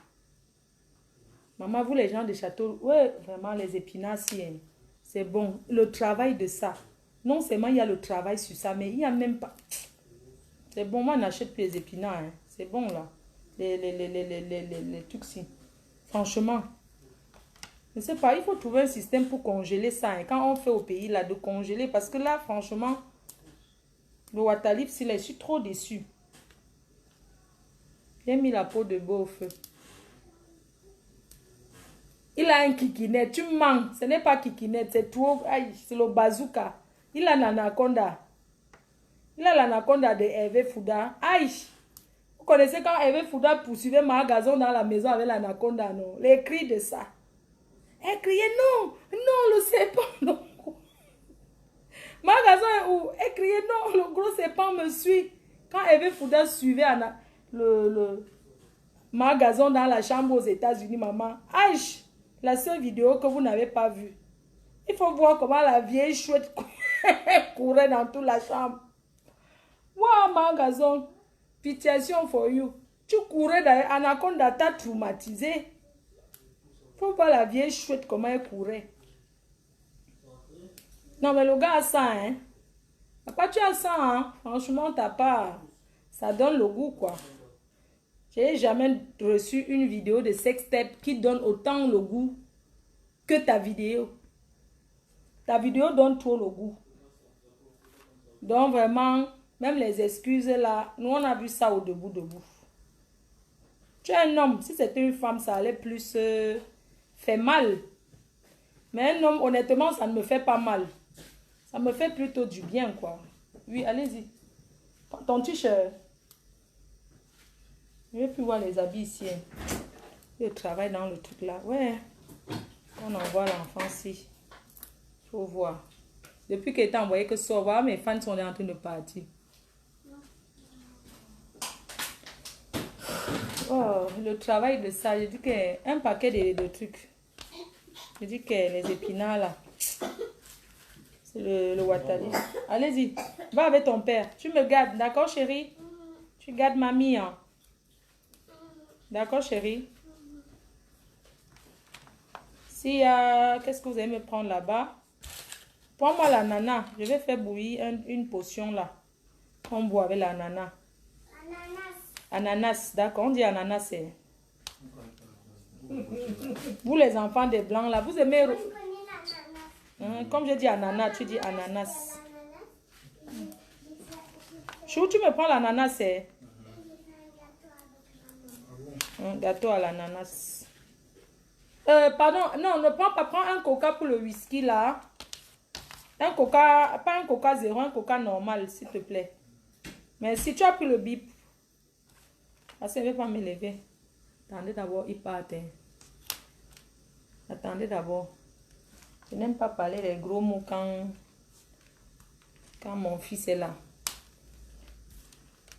S1: Maman, vous les gens de château... Ouais, vraiment, les épinards, si, hein. C'est bon. Le travail de ça. Non seulement il y a le travail sur ça, mais il n'y a même pas... C'est bon, moi, on n'achète plus les épinards. Hein. C'est bon, là. Les trucs-ci. Franchement. Je ne sais pas, il faut trouver un système pour congeler ça. Hein. Quand on fait au pays, là, de congeler. Parce que là, franchement, le Watalip, je suis trop déçue. J'ai mis la peau de beau au feu. Il a un kikinette. Tu mens. Ce n'est pas kikinette. C'est trop... Aïe, c'est le bazooka. Il a l'anaconda. Il a l'anaconda de Hervé Fouda. Aïe. Vous connaissez quand Hervé Fouda poursuivait Margazon dans la maison avec l'anaconda, non? Les cris de ça. Elle criait non. Non, le serpent. Non. Margazon est où? Elle criait non, le gros serpent me suit. Quand Hervé Fouda suivait le Margazon dans la chambre aux États-Unis, maman. Aïe. La seule vidéo que vous n'avez pas vue. Il faut voir comment la vieille chouette courait dans toute la chambre. Wow, Margazon. Pitiation for you. Tu courais dans Anaconda, t'a traumatisé. Faut voir la vieille chouette comment elle courait. Non, mais le gars a ça, hein. Papa, tu as ça, hein. Franchement, t'as pas... Ça donne le goût, quoi. J'ai jamais reçu une vidéo de sextape qui donne autant le goût que ta vidéo. Ta vidéo donne trop le goût. Donc vraiment, même les excuses là, nous on a vu ça au debout. Tu es un homme, si c'était une femme, ça allait plus faire mal. Mais un homme, honnêtement, ça ne me fait pas mal. Ça me fait plutôt du bien, quoi. Oui, allez-y. Ton t-shirt. Je ne vais plus voir les habits ici. Hein. Je travaille dans le truc là. Ouais. On envoie l'enfant ici. Il faut voir. Depuis qu'il est envoyé que ça va, mes fans sont en train de partir. Oh, le travail de ça. Je dis qu'un paquet de trucs. Je dis que les épinards là. C'est le Watali. Allez-y. Va avec ton père. Tu me gardes. D'accord, chérie? Tu gardes mamie. Hein? D'accord, chérie? S'il y a... Qu'est-ce que vous allez me prendre là-bas? Prends-moi la nana. Je vais faire bouillir une potion là. On boit avec l'ananas.
S3: Ananas.
S1: Ananas, d'accord. On dit ananas, c'est... Vous les enfants des blancs là, vous aimez...
S3: Je connais l'ananas.
S1: Comme je dis ananas, tu dis ananas.
S3: L'ananas.
S1: Chou, tu me prends l'ananas, c'est...
S3: Un
S1: Un gâteau à l'ananas. Pardon, non, ne prends pas, prends un coca pour le whisky là. Un coca, pas un coca zéro, un coca normal, s'il te plaît. Mais si tu as pris le bip, parce qu'il ne veut pas me lever. Attendez d'abord, il part. Attendez d'abord. Je n'aime pas parler les gros mots quand mon fils est là.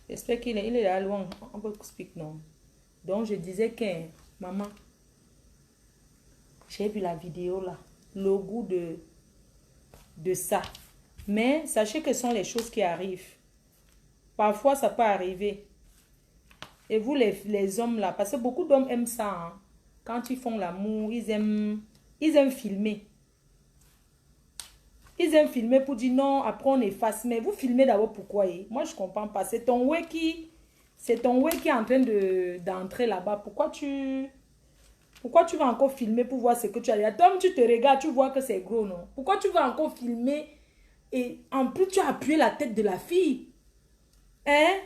S1: J'espère qu'il est là loin. On peut speak non. Donc je disais que, maman, j'ai vu la vidéo là, le goût de ça. Mais sachez que ce sont les choses qui arrivent. Parfois ça peut arriver. Et vous les hommes là, parce que beaucoup d'hommes aiment ça. Hein. Quand ils font l'amour, ils aiment filmer. Ils aiment filmer pour dire non, après on efface. Mais vous filmez d'abord pourquoi? Moi je ne comprends pas. C'est ton ouais qui est en train d'entrer là-bas. Pourquoi tu vas encore filmer pour voir ce que tu as dit? Toi, tu te regardes, tu vois que c'est gros, non? Pourquoi tu vas encore filmer et en plus tu as appuyé la tête de la fille? Hein?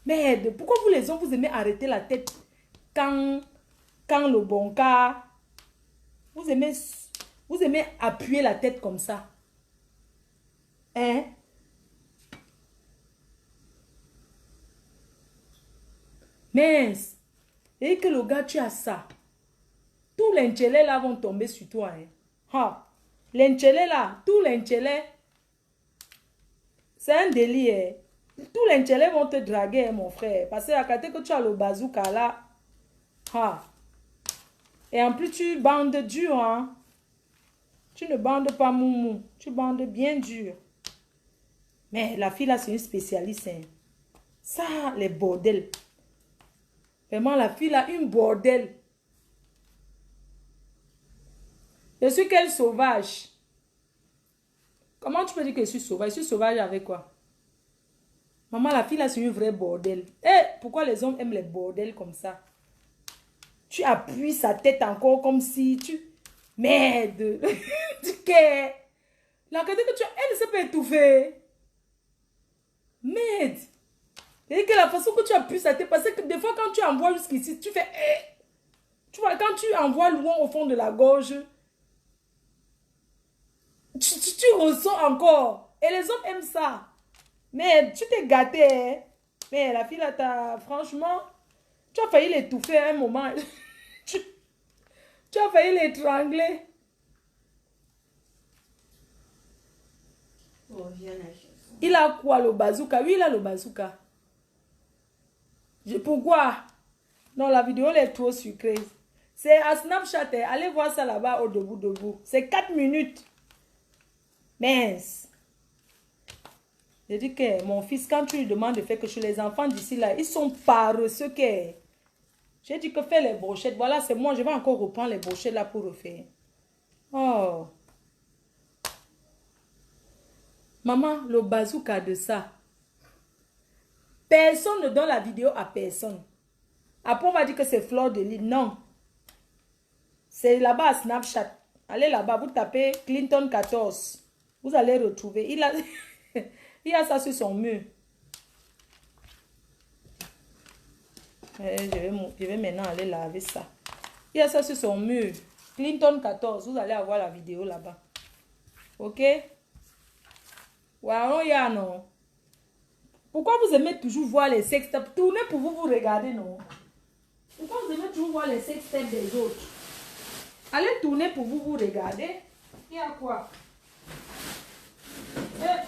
S1: Merde, pourquoi vous les hommes, vous aimez arrêter la tête quand le bon cas, vous aimez appuyer la tête comme ça? Hein? Mince. Et que le gars, tu as ça. Tous les nchélés là vont tomber sur toi. Hein. Ha. Les nchélés là, tous les nchélés, c'est un délire. Hein. Tous les nchélés vont te draguer, hein, mon frère. Parce que à côté que tu as le bazooka là. Ha. Et en plus, tu bandes dur. Hein. Tu ne bandes pas moumou. Tu bandes bien dur. Mais la fille là, c'est une spécialiste. Hein. Ça, les bordels. Vraiment, la fille là, une bordel. Je suis quelle sauvage. Comment tu peux dire que je suis sauvage? Je suis sauvage avec quoi? Maman, la fille là, c'est une vraie bordel. Eh, pourquoi les hommes aiment les bordels comme ça? Tu appuies sa tête encore comme si tu... Merde. La qualité que tu as, elle ne s'est pas étouffée. Merde. Et que la façon que tu appuies sa tête, parce que des fois quand tu envoies jusqu'ici, tu fais... Tu vois, quand tu envoies loin au fond de la gorge, tu ressens encore. Et les hommes aiment ça. Mais tu t'es gâté. Hein? Mais la fille là, franchement, tu as failli l'étouffer à un moment. tu as failli l'étrangler.
S4: Oh,
S1: il a quoi le bazooka? Oui, il a le bazooka. Pourquoi? Non, la vidéo elle est trop sucrée. C'est à Snapchat. Hein. Allez voir ça là-bas au debout. C'est 4 minutes. Mince. Je dis que mon fils, quand tu lui demandes de faire quelque chose, les enfants d'ici là, ils sont paresseux que... J'ai dit que fais les brochettes. Voilà, c'est moi. Je vais encore reprendre les brochettes là pour refaire. Oh. Maman, le bazooka de ça. Personne ne donne la vidéo à personne. Après, on va dire que c'est Fleur de Lys. Non. C'est là-bas à Snapchat. Allez là-bas, vous tapez Clinton 14. Vous allez retrouver. Il a ça sur son mur. Je vais maintenant aller laver ça. Il a ça sur son mur. Clinton 14. Vous allez avoir la vidéo là-bas. Ok? Wow, ya non. Pourquoi vous aimez toujours voir les sextapes? Tournez pour vous regarder, non? Pourquoi vous aimez toujours voir les sextapes des autres? Allez tourner pour vous regarder. Il y a quoi?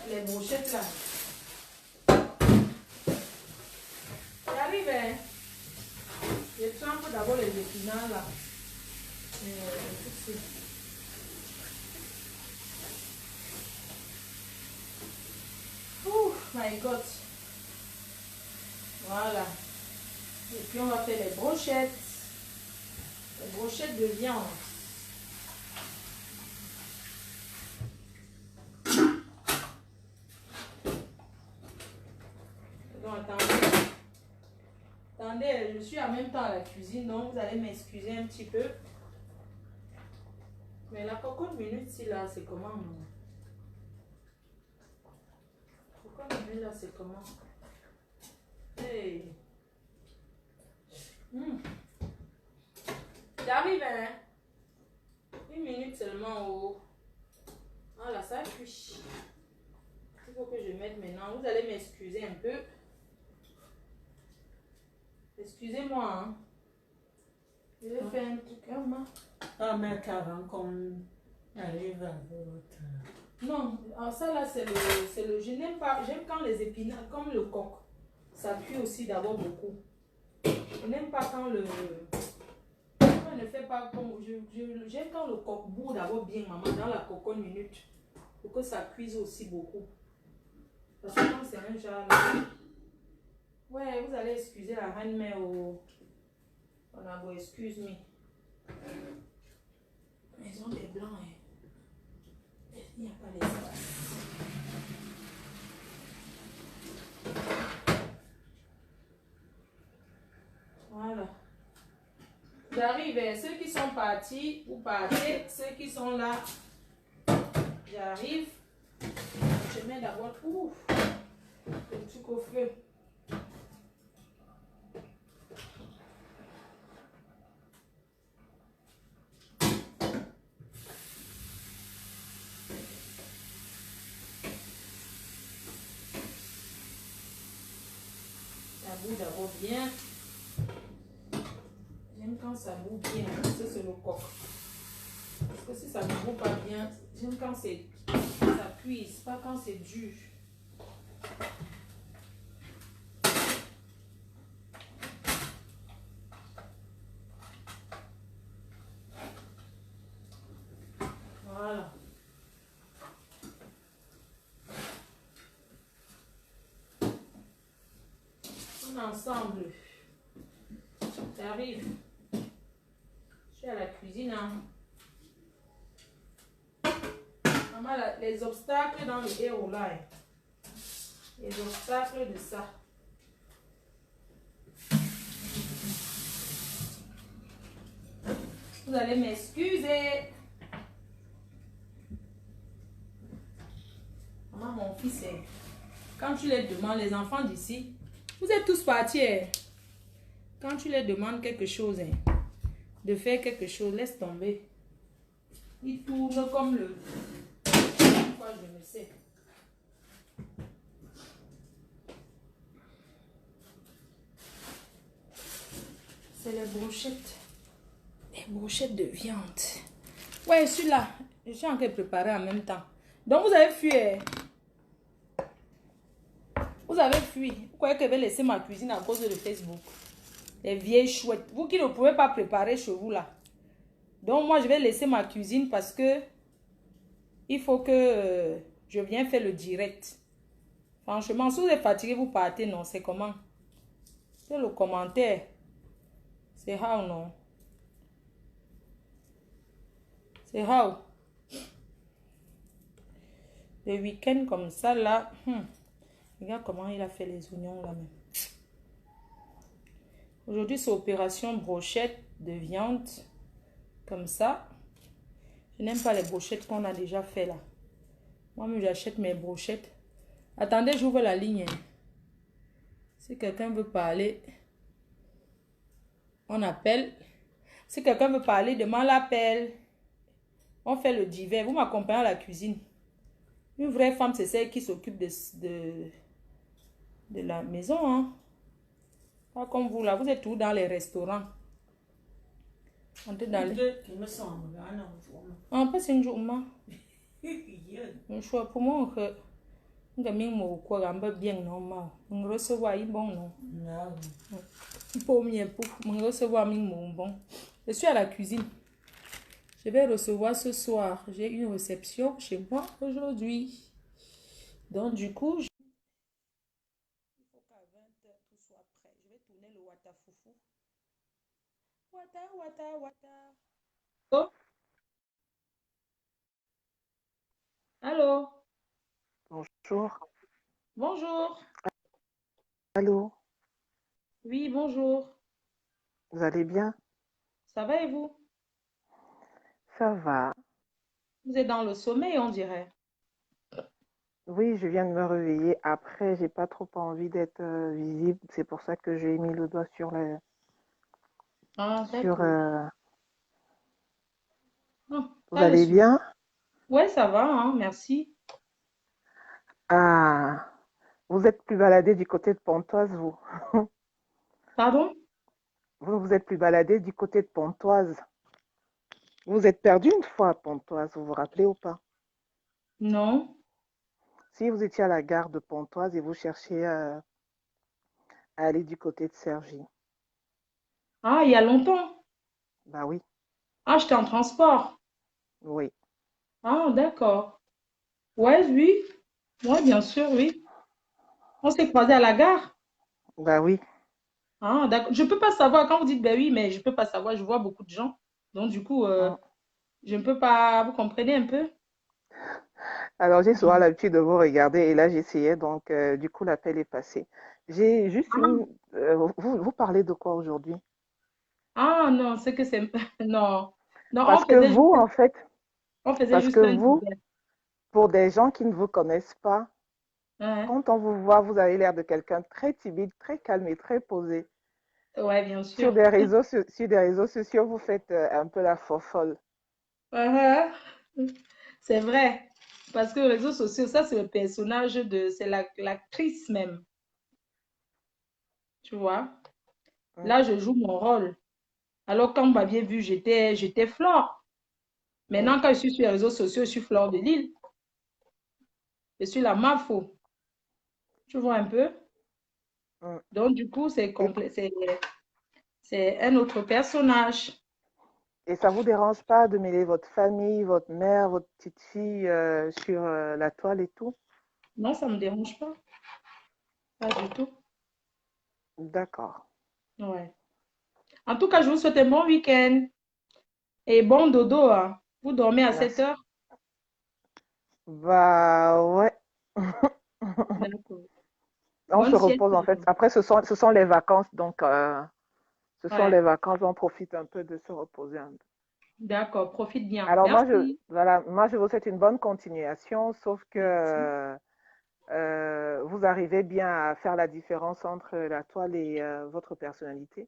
S1: Les brochettes là. J'arrive, hein? Je trempe d'abord les épinards là. Oh my God. Voilà. Et puis on va faire les brochettes. Les brochettes de viande. Attendez, je suis en même temps à la cuisine, donc vous allez m'excuser un petit peu. Mais la cocotte minute, si là, c'est comment? Cocotte minute, là, c'est comment? Hey. J'arrive, hein? 1 minute seulement. Oh. Ah là, ça cuit. Il faut que je mette maintenant. Vous allez m'excuser un peu. Excusez-moi, hein. Je vais faire un truc comme ça.
S4: Ah, mais avant qu'on arrive à votre...
S1: Non, ça là, c'est le... Je n'aime pas... J'aime quand les épinards, comme le coq, ça cuit aussi d'abord beaucoup. Je n'aime pas quand le... On ne fait pas comme... J'aime quand le coq bout d'abord bien, maman, dans la cocotte minute. Pour que ça cuise aussi beaucoup. Parce que quand c'est un genre... Ouais, vous allez excuser la reine, mais au... On a beau, excuse-moi. Ils ont des blancs, hein. Il n'y a pas d'espace. Voilà. J'arrive. Ceux qui sont partis, vous partez. Ceux qui sont là, j'arrive. Je mets d'abord le truc au feu. Ça bout d'abord bien. J'aime quand ça bout bien. Ça, c'est le coq. Parce que si ça ne bout pas bien, j'aime quand ça cuise, pas quand c'est dur. Voilà. On est ensemble. J'arrive. Je suis à la cuisine. Hein. Maman, les obstacles dans le héros là. Les obstacles de ça. Vous allez m'excuser. Maman, mon fils, quand tu les demandes, les enfants d'ici, vous êtes tous partis. Quand tu les demandes quelque chose, de faire quelque chose, laisse tomber. Ils tournent comme le... Quoi, je ne sais. C'est les brochettes. Les brochettes de viande. Ouais, celui-là. Je suis en train de préparer en même temps. Donc, vous avez fui. Vous avez fui. Vous croyez que je vais laisser ma cuisine à cause de Facebook? Les vieilles chouettes. Vous qui ne pouvez pas préparer chez vous là. Donc, moi, je vais laisser ma cuisine parce que il faut que je vienne faire le direct. Franchement, si vous êtes fatigué, vous partez. Non, c'est comment? C'est le commentaire. C'est how, non? C'est how? Le week-end comme ça, là. Regarde comment il a fait les oignons là même. Aujourd'hui, c'est opération brochette de viande. Comme ça. Je n'aime pas les brochettes qu'on a déjà fait là. Moi-même, j'achète mes brochettes. Attendez, j'ouvre la ligne. Si quelqu'un veut parler, on appelle. Si quelqu'un veut parler, demande l'appel. On fait le divers. Vous m'accompagnez à la cuisine. Une vraie femme, c'est celle qui s'occupe de la maison. Hein? Pas comme vous là. Vous êtes tous dans les restaurants. Entrez dans les... Ah, pas c'est une journée. Un choix pour moi que nga ming quoi gamba bien normal. On recevoir y bon non. Pour mieux pour on recevoir ming bon. Je suis à la cuisine. Je vais recevoir ce soir. J'ai une réception chez moi aujourd'hui. Donc du coup, il faut qu'à 20h tout soit prêt. Je vais tourner le wata foufou. Wata. Oh. Allô?
S5: Bonjour.
S1: Bonjour.
S5: Allô?
S1: Oui, bonjour.
S5: Vous allez bien?
S1: Ça va et vous?
S5: Ça va.
S1: Vous êtes dans le sommeil, on dirait.
S5: Oui, je viens de me réveiller. Après, j'ai pas trop envie d'être visible. C'est pour ça que j'ai mis le doigt sur
S1: Ah,
S5: sur.
S1: d'accord. Ah,
S5: Vous
S1: ça le
S5: allez
S1: suffit.
S5: bien?
S1: Ouais, ça va, hein, merci.
S5: Ah, vous êtes plus baladé du côté de Pontoise, vous.
S1: Pardon?
S5: Vous ne vous êtes plus baladé du côté de Pontoise. Vous êtes perdu une fois à Pontoise, vous vous rappelez ou pas?
S1: Non.
S5: Si vous étiez à la gare de Pontoise et vous cherchiez à aller du côté de Cergy.
S1: Ah, il y a longtemps.
S5: Bah oui,
S1: Ah, j'étais en transport.
S5: oui.
S1: Ah, d'accord. Ouais, oui. Ouais, bien sûr, oui. On s'est croisés à la gare.
S5: Bah oui.
S1: Ah, d'accord. Je peux pas savoir, quand vous dites ben oui, mais je peux pas savoir, je vois beaucoup de gens. Donc, du coup,
S5: Mm.
S1: je ne peux pas, vous comprenez un peu?
S5: Alors, j'ai souvent l'habitude de vous regarder et là, j'essayais, donc du coup, l'appel est passé. J'ai juste une.
S1: Ah,
S5: Vous parlez de quoi aujourd'hui?
S1: ah, non, c'est que c'est. Non, non,
S5: Parce que vous, en fait, parce que
S1: un
S5: vous,
S1: divers.
S5: pour des gens qui ne vous connaissent pas,
S1: Ouais,
S5: quand on vous voit, vous avez l'air de quelqu'un de très timide, très calme et très posé.
S1: ouais, bien
S5: Sur
S1: sûr.
S5: des sur des réseaux sociaux, vous faites un peu la fofolle.
S1: Ah, ah. C'est vrai. Parce que les réseaux sociaux, ça, c'est le personnage de. C'est l'actrice même. Tu vois?
S5: Mm.
S1: Là, je joue mon rôle. Alors, quand on m'a bien vu, j'étais Flore.
S5: Oui.
S1: Maintenant, quand je suis sur les réseaux sociaux, je suis Flore de Lille. Je suis la Mafo. Tu vois un peu?
S5: Mm.
S1: Donc, du coup,
S5: Et,
S1: c'est un autre personnage.
S5: et ça vous dérange pas de mêler votre famille, votre mère, votre petite fille sur la toile et tout?
S1: Non, ça ne me dérange pas. Pas du tout.
S5: D'accord.
S1: Ouais. En tout cas, je vous souhaite un bon week-end et bon dodo, hein. Vous dormez à 7
S5: Merci.
S1: heures?
S5: Bah ouais.
S1: D'accord.
S5: On se
S1: Bonne sieste.
S5: repose en fait. Après, ce sont les vacances, donc ce sont les
S1: Ouais.
S5: vacances. On profite un peu de se reposer un peu.
S1: D'accord. Profite bien.
S5: Alors
S1: Merci.
S5: voilà, moi je vous souhaite une bonne continuation, sauf que
S1: Merci.
S5: vous arrivez bien à faire la différence entre la toile et votre personnalité.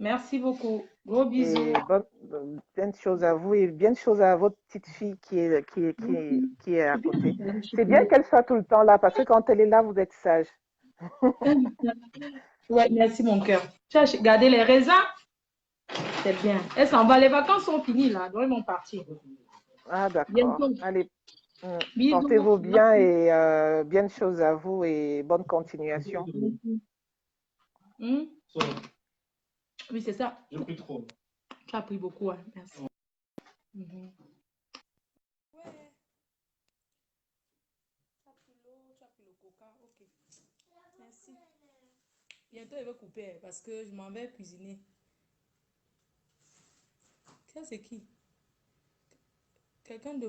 S1: Merci beaucoup. Gros bisous.
S5: Et plein de choses à vous et bien de choses à votre petite fille
S1: Merci.
S5: qui est à côté.
S1: Je suis
S5: C'est bien
S1: plus-
S5: qu'elle soit tout le temps là parce que quand elle est là, vous êtes sage.
S1: Ouais, merci mon cœur. Tu as gardé les raisins? C'est bien. Elles s'en vont. Les vacances sont finies là. Donc ils vont partir.
S5: Ah d'accord.
S1: Bientôt.
S5: Allez,
S1: Bisous.
S5: portez-vous bien
S1: Merci.
S5: et bien de choses à vous et bonne continuation.
S1: Merci. Hmm?
S2: Ça,
S1: Oui, c'est ça.
S2: j'ai pris trop.
S1: Tu as pris beaucoup, hein. Merci. Mhm. Ouais, tu as pris l'eau, tu as pris le coca. Ok. Merci. Bientôt, il va couper parce que je m'en vais cuisiner. Ça, c'est qui? Quelqu'un de